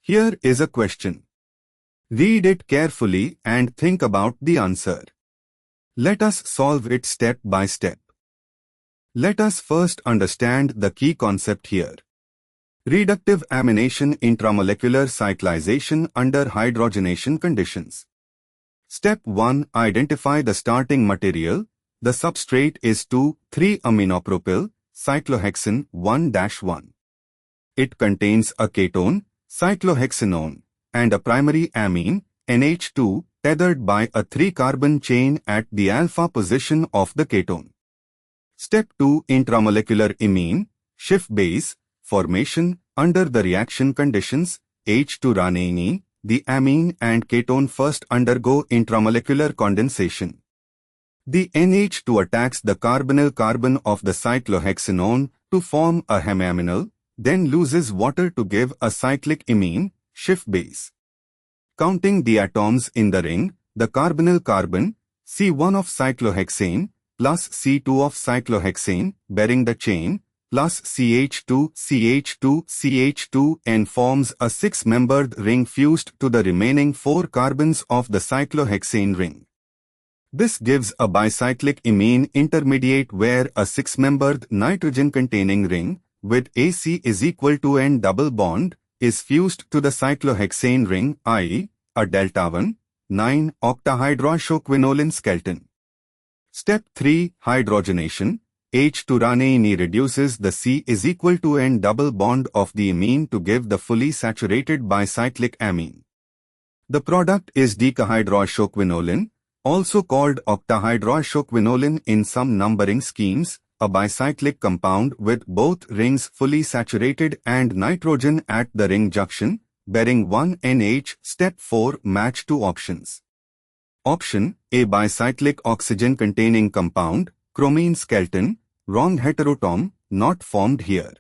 Here is a question. Read it carefully and think about the answer. Let us solve it step by step. Let us first understand the key concept here. Reductive amination intramolecular cyclization under hydrogenation conditions. Step 1. Identify the starting material. The substrate is 2,3-aminopropyl cyclohexane 1-1. It contains a ketone, cyclohexanone, and a primary amine, NH2, tethered by a 3-carbon chain at the alpha position of the ketone. Step 2. Intramolecular imine, Schiff base, formation. Under the reaction conditions, H2-ranene, the amine and ketone first undergo intramolecular condensation. The NH2 attacks the carbonyl carbon of the cyclohexanone to form a hemiaminal, then loses water to give a cyclic imine, Schiff base. Counting the atoms in the ring, the carbonyl carbon, C1 of cyclohexane, plus C2 of cyclohexane, bearing the chain, plus CH2, CH2, CH2 and forms a 6-membered ring fused to the remaining 4 carbons of the cyclohexane ring. This gives a bicyclic imine intermediate where a 6-membered nitrogen-containing ring with AC is equal to N double bond is fused to the cyclohexane ring I, a delta 1,9-octahydroxyquinoline skeleton. Step 3. Hydrogenation. H2-ranene reduces the C is equal to N double bond of the amine to give the fully saturated bicyclic amine. The product is decahydroxyquinoline, also called octahydroxyquinoline in some numbering schemes, a bicyclic compound with both rings fully saturated and nitrogen at the ring junction, bearing 1 NH. Step 4. Match 2 options. Option A. Bicyclic oxygen-containing compound, chromine skeleton, wrong heteroatom, not formed here.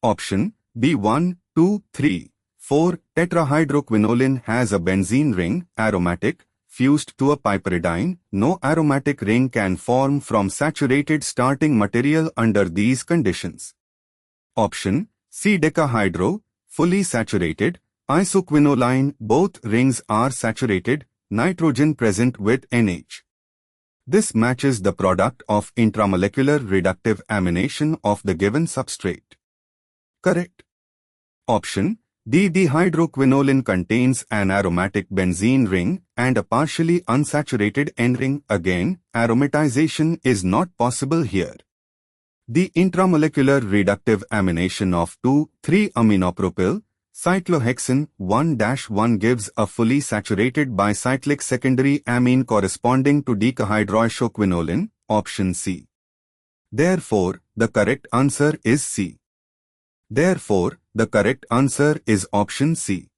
Option B. 1, 2, 3, 4. Tetrahydroquinoline has a benzene ring, aromatic, fused to a piperidine. No aromatic ring can form from saturated starting material under these conditions. Option C. Decahydro, fully saturated, isoquinoline. Both rings are saturated, nitrogen present with NH. This matches the product of intramolecular reductive amination of the given substrate. Correct. Option D. Dihydroquinoline contains an aromatic benzene ring and a partially unsaturated N-ring. Again, aromatization is not possible here. The intramolecular reductive amination of 2,3-aminopropyl cyclohexane 1-1 gives a fully saturated bicyclic secondary amine corresponding to decahydroxyquinoline, option C. Therefore, the correct answer is C. Therefore, the correct answer is option C.